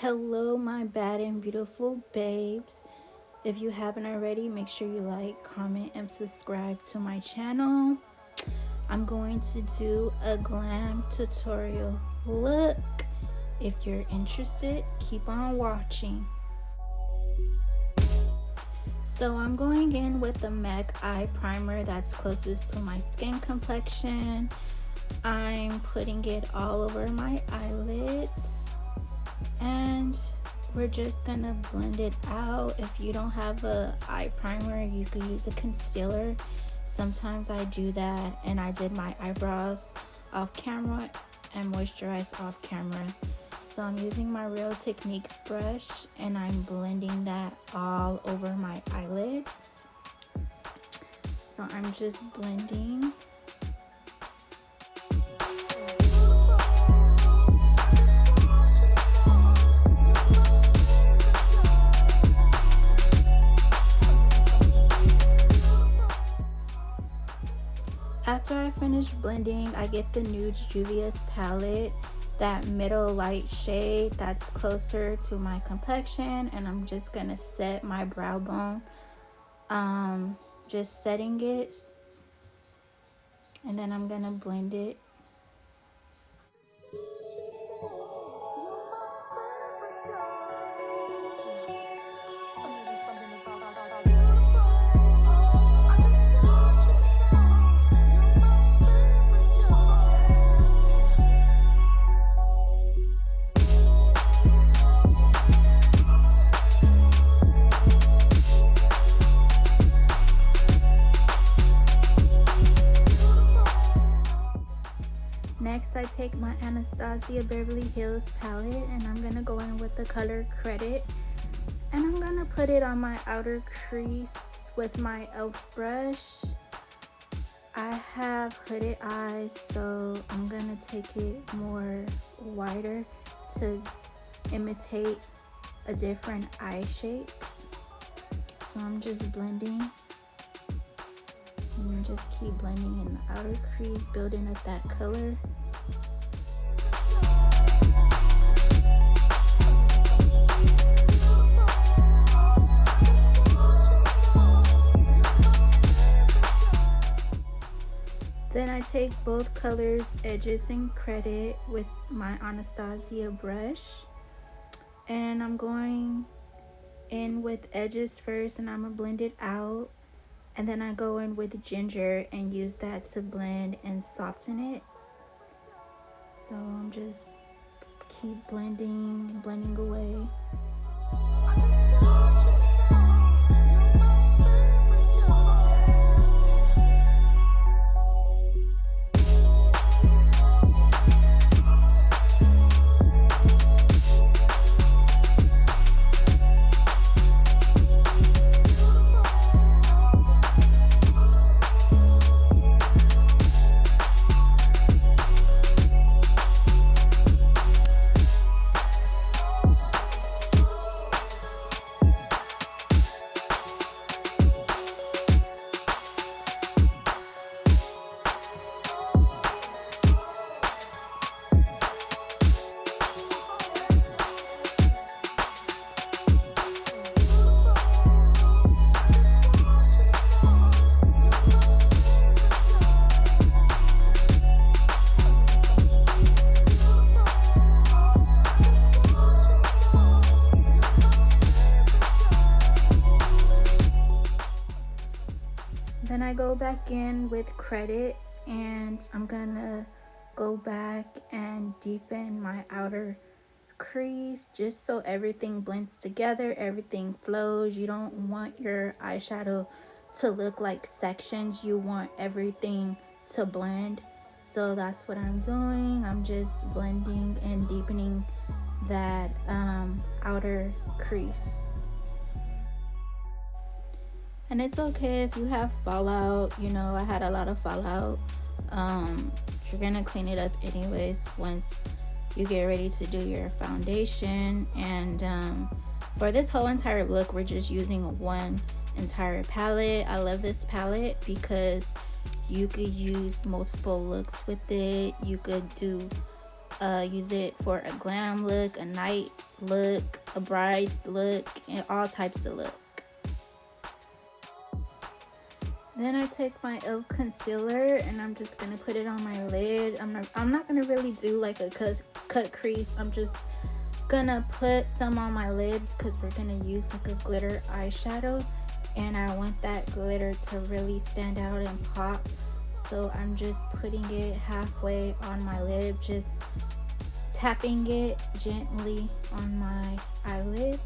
Hello, my bad and beautiful babes. If you haven't already, make sure you like, comment, and subscribe to my channel. I'm going to do a glam tutorial look. If you're interested, keep on watching. So I'm going in with the MAC eye primer that's closest to my skin complexion. I'm putting it all over my eyelids. And we're just gonna blend it out. If you don't have a eye primer, you could use a concealer. Sometimes I do that, and I did my eyebrows off camera and moisturized off camera. So I'm using my Real Techniques brush and I'm blending that all over my eyelid. So I'm just blending. After I finish blending, I get the Nude Juvia's palette, that middle light shade that's closer to my complexion, and I'm just gonna set my brow bone. Just setting it, and then I'm gonna blend it. Next, I take my Anastasia Beverly Hills palette and I'm gonna go in with the color Credit, and I'm gonna put it on my outer crease with my e.l.f. brush. I have hooded eyes, so I'm gonna take it more wider to imitate a different eye shape. So I'm just blending, and just keep blending in the outer crease, building up that color. Then I take both colors, edges and Credit, with my Anastasia brush, and I'm going in with edges first and I'm gonna blend it out, and then I go in with ginger and use that to blend and soften it. So I'm just keep blending away. Then I go back in with Credit and I'm gonna go back and deepen my outer crease just so everything blends together, everything flows. You don't want your eyeshadow to look like sections, you want everything to blend. So that's what I'm doing. I'm just blending and deepening that outer crease. And it's okay if you have fallout. You know, I had a lot of fallout. You're gonna clean it up anyways once you get ready to do your foundation. And for this whole entire look, we're just using one entire palette. I love this palette because you could use multiple looks with it. You could do use it for a glam look, a night look, a bride's look, and all types of look. Then I take my e.l.f. concealer and I'm just gonna put it on my lid. I'm not gonna really do like a cut crease. I'm just gonna put some on my lid because we're gonna use like a glitter eyeshadow, and I want that glitter to really stand out and pop. So I'm just putting it halfway on my lid, just tapping it gently on my eyelid.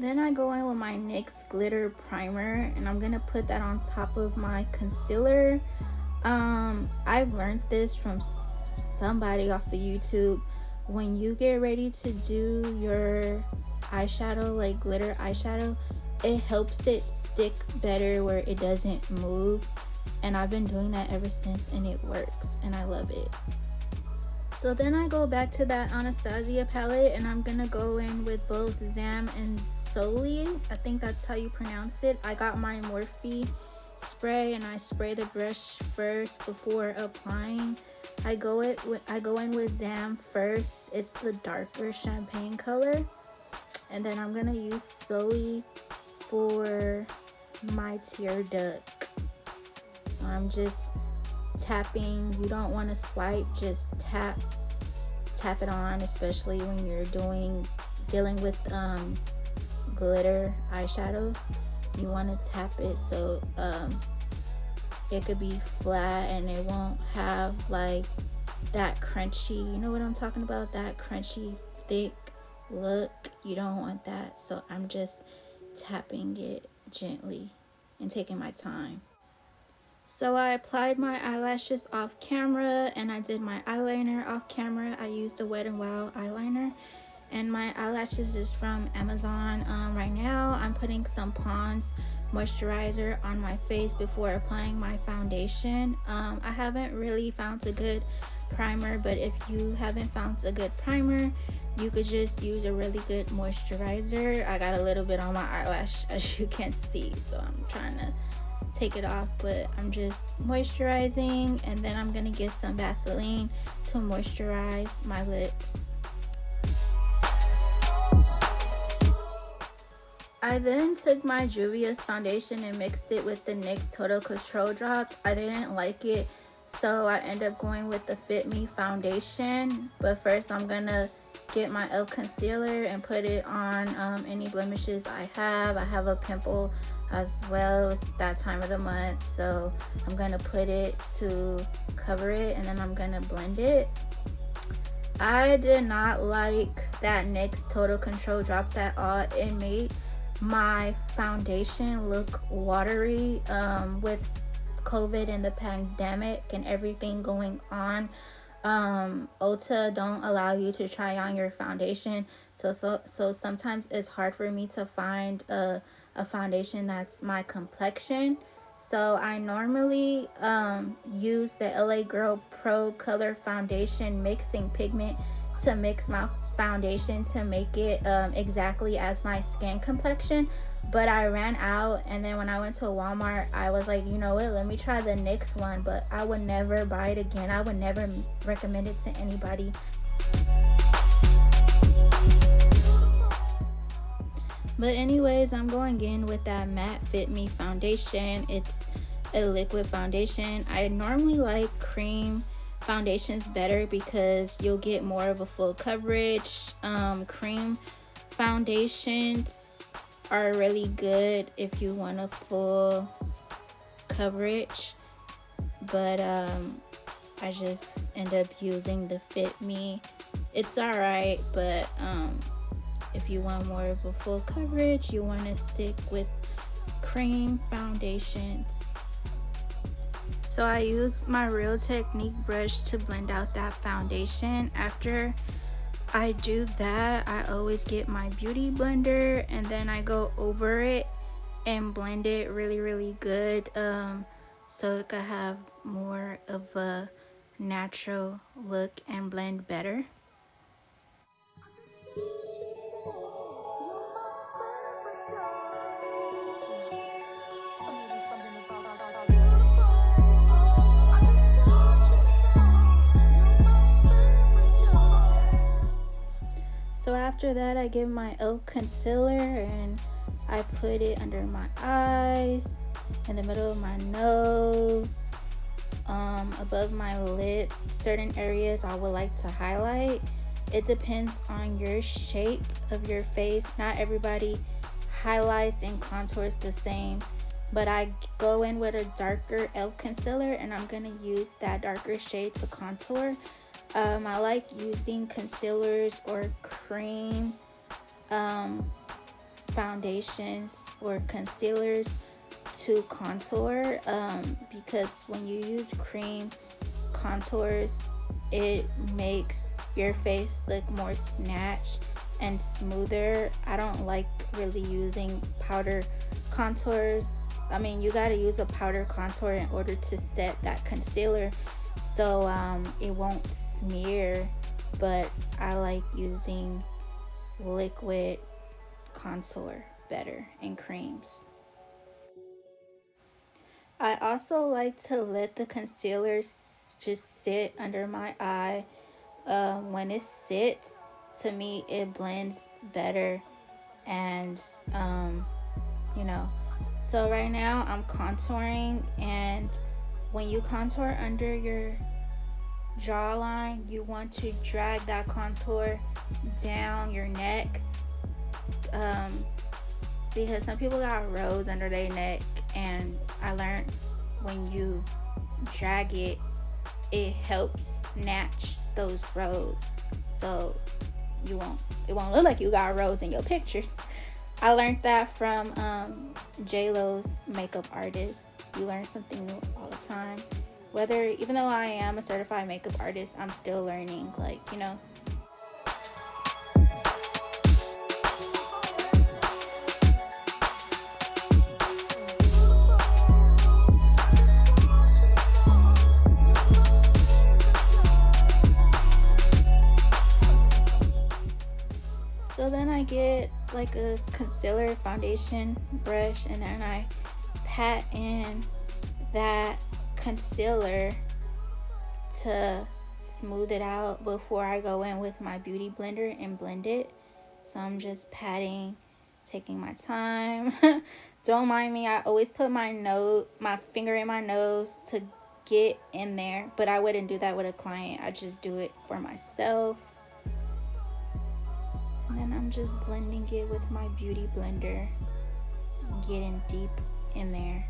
Then I go in with my NYX glitter primer and I'm gonna put that on top of my concealer. I've learned this from somebody off of YouTube. When you get ready to do your eyeshadow, like glitter eyeshadow, it helps it stick better where it doesn't move. And I've been doing that ever since and it works and I love it. So then I go back to that Anastasia palette and I'm gonna go in with both Zam and Soli. I think that's how you pronounce it. I got my Morphe spray and I spray the brush first before applying. I go in with Zam first. It's the darker champagne color. And then I'm gonna use Soli for my tear duct. So I'm just tapping. You don't want to swipe, just tap it on, especially when you're dealing with glitter eyeshadows. You want to tap it so it could be flat and it won't have like that crunchy, you know what I'm talking about, that crunchy thick look. You don't want that. So I'm just tapping it gently and taking my time. So I applied my eyelashes off camera and I did my eyeliner off camera. I used a Wet n Wild eyeliner, and my eyelashes is from Amazon. Right now I'm putting some Pond's moisturizer on my face before applying my foundation. I haven't really found a good primer, but if you haven't found a good primer, you could just use a really good moisturizer. I got a little bit on my eyelash, as you can see, so I'm trying to take it off, but I'm just moisturizing, and then I'm gonna get some Vaseline to moisturize my lips. I then took my Juvia's foundation and mixed it with the NYX Total Control drops. I didn't like it, so I ended up going with the Fit Me foundation. But first I'm gonna get my e.l.f. concealer and put it on any blemishes I have. I have a pimple as well. It's that time of the month, so I'm gonna put it to cover it, and then I'm gonna blend it. I did not like that NYX Total Control drops at all. It made my foundation look watery. With COVID and the pandemic and everything going on, Ulta don't allow you to try on your foundation, so sometimes it's hard for me to find a foundation that's my complexion. So I normally use the LA Girl Pro Color Foundation Mixing Pigment to mix my foundation to make it exactly as my skin complexion. But I ran out, and then when I went to Walmart, I was like, you know what, let me try the NYX one, but I would never buy it again. I would never recommend it to anybody. But anyways, I'm going in with that matte Fit Me foundation. It's a liquid foundation. I normally like cream foundations better because you'll get more of a full coverage. Cream foundations are really good if you want a full coverage, but I just end up using the Fit Me. It's alright, but if you want more of a full coverage, you want to stick with cream foundations. So I use my Real Technique brush to blend out that foundation. After I do that, I always get my beauty blender and then I go over it and blend it really good, so it could have more of a natural look and blend better. So after that, I give my e.l.f. concealer and I put it under my eyes, in the middle of my nose, above my lip. Certain areas I would like to highlight. It depends on your shape of your face. Not everybody highlights and contours the same, but I go in with a darker e.l.f. concealer and I'm going to use that darker shade to contour. I like using concealers or cream foundations or concealers to contour, because when you use cream contours, it makes your face look more snatched and smoother. I don't like really using powder contours. I mean, you gotta use a powder contour in order to set that concealer so it won't smear, but I like using liquid contour better and creams. I also like to let the concealer just sit under my eye. When it sits, to me it blends better, and you know, so right now I'm contouring, and when you contour under your jawline, you want to drag that contour down your neck, because some people got rows under their neck, and I learned when you drag it, it helps snatch those rows, so it won't look like you got rows in your pictures. I learned that from J-Lo's makeup artist. You learn something new all the time. Even though I am a certified makeup artist, I'm still learning, So then I get like a concealer foundation brush, and then I pat in that concealer to smooth it out before I go in with my beauty blender and blend it. So I'm just patting, taking my time. Don't mind me, I always put my finger in my nose to get in there, but I wouldn't do that with a client. I just do it for myself. And then I'm just blending it with my beauty blender, getting deep in there.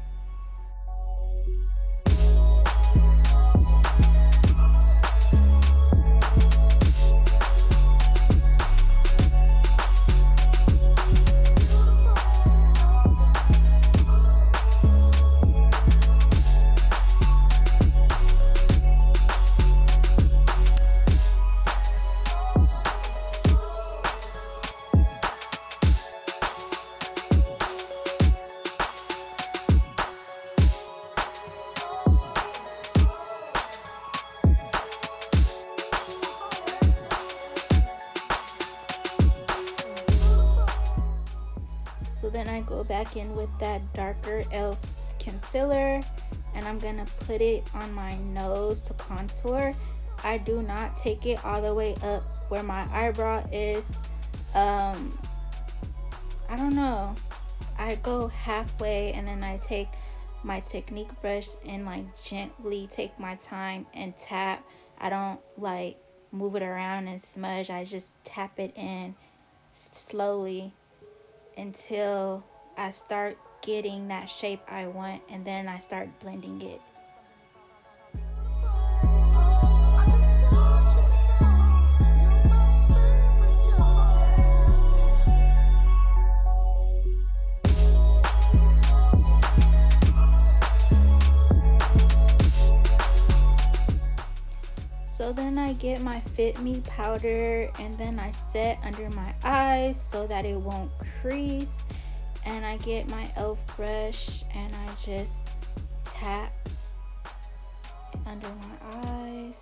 So then I go back in with that darker e.l.f. concealer, and I'm gonna put it on my nose to contour. I do not take it all the way up where my eyebrow is. I don't know. I go halfway, and then I take my Technique brush and gently take my time and tap. I don't move it around and smudge. I just tap it in slowly until I start getting that shape I want, and then I start blending it. So then I get my Fit Me powder, and then I set under my eyes so that it won't crease, and I get my e.l.f. brush and I just tap under my eyes.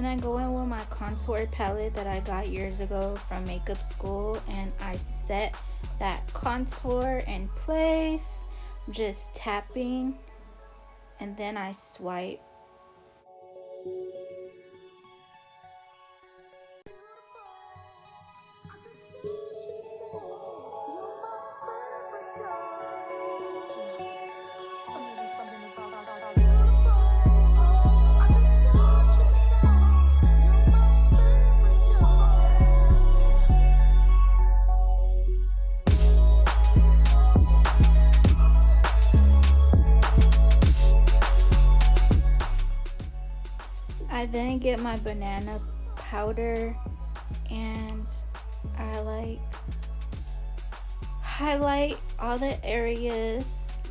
I go in with my contour palette that I got years ago from makeup school, and I set that contour in place, just tapping, and then I swipe. I then get my banana powder and I highlight all the areas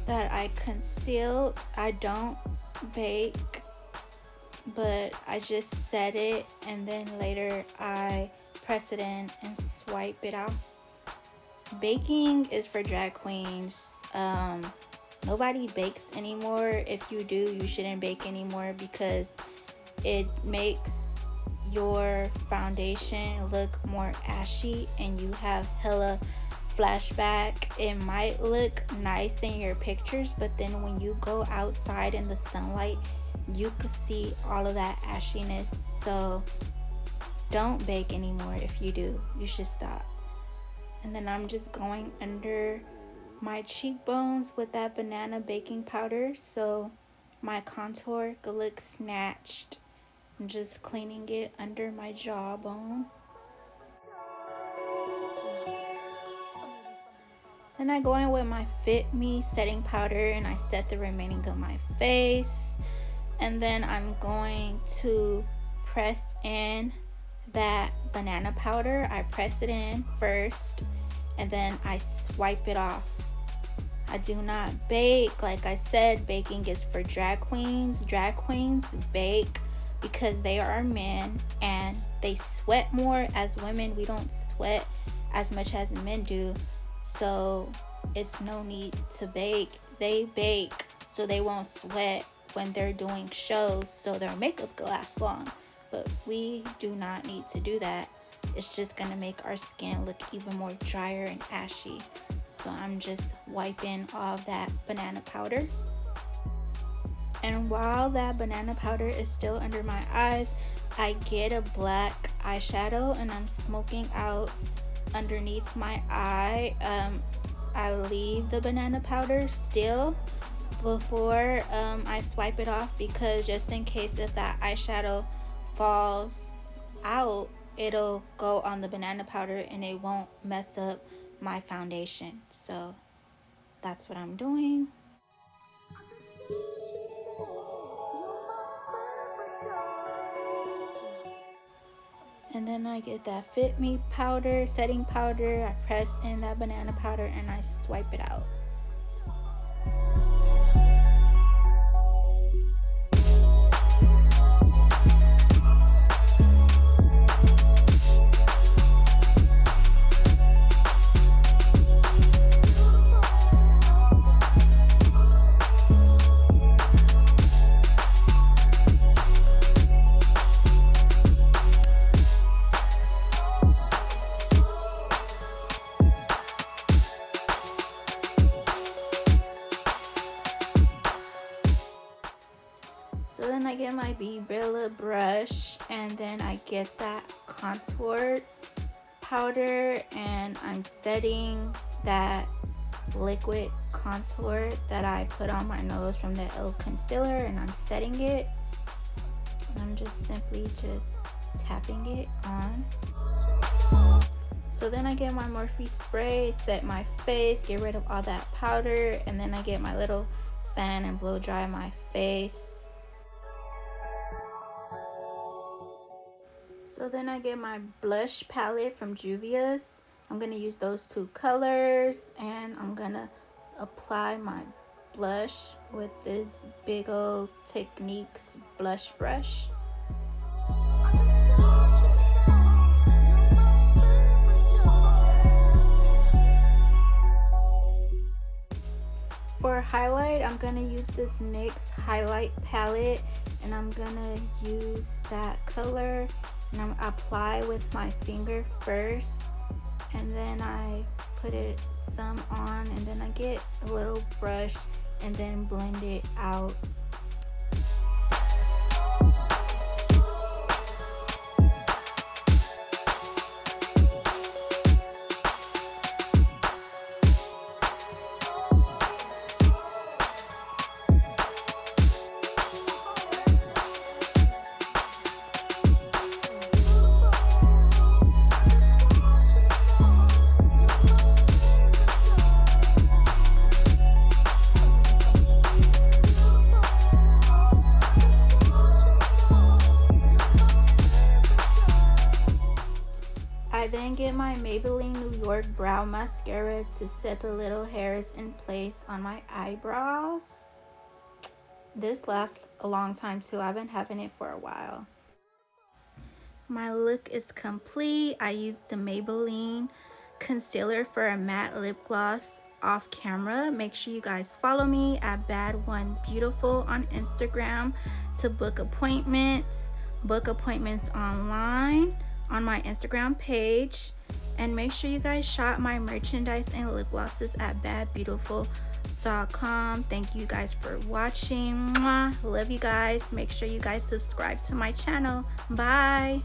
that I concealed. I don't bake, but I just set it and then later I press it in and swipe it out. Baking is for drag queens. Nobody bakes anymore. If you do, you shouldn't bake anymore because it makes your foundation look more ashy and you have hella flashback. It might look nice in your pictures, but then when you go outside in the sunlight, you could see all of that ashiness. So don't bake anymore. If you do, you should stop. And then I'm just going under my cheekbones with that banana baking powder so my contour could look snatched. I'm just cleaning it under my jawbone. Then I go in with my Fit Me setting powder and I set the remaining of my face. And then I'm going to press in that banana powder. I press it in first and then I swipe it off. I do not bake. Like I said, baking is for drag queens. Drag queens bake because they are men and they sweat more. As women, we don't sweat as much as men do, so it's no need to bake. They bake so they won't sweat when they're doing shows, so their makeup can last long, but we do not need to do that. It's just gonna make our skin look even more drier and ashy. So I'm just wiping off that banana powder. And while that banana powder is still under my eyes, I get a black eyeshadow and I'm smoking out underneath my eye. I leave the banana powder still before I swipe it off, because just in case if that eyeshadow falls out, it'll go on the banana powder and it won't mess up my foundation. So that's what I'm doing. And then I get that Fit Me powder, setting powder. I press in that banana powder and I swipe it out. So then I get my Brilla brush and then I get that contour powder and I'm setting that liquid contour that I put on my nose from the L concealer, and I'm setting it. And I'm just simply just tapping it on. So then I get my Morphe spray, set my face, get rid of all that powder, and then I get my little fan and blow dry my face. So So then I get my blush palette from Juvia's. I'm going to use those two colors, and I'm going to apply my blush with this big old Techniques blush brush. For highlight, I'm going to use this NYX highlight palette, and I'm going to use that color, and I'm apply with my finger first, and then I put it some on, and then I get a little brush and then blend it out. I then get my Maybelline New York Brow Mascara to set the little hairs in place on my eyebrows. This lasts a long time too. I've been having it for a while. My look is complete. I used the Maybelline concealer for a matte lip gloss off camera. Make sure you guys follow me at Bad Beautifull on Instagram to book appointments. Book appointments online on my Instagram page, and make sure you guys shop my merchandise and lip glosses at badbeautifull.com. Thank you guys for watching. Mwah. Love you guys. Make sure you guys subscribe to my channel. Bye.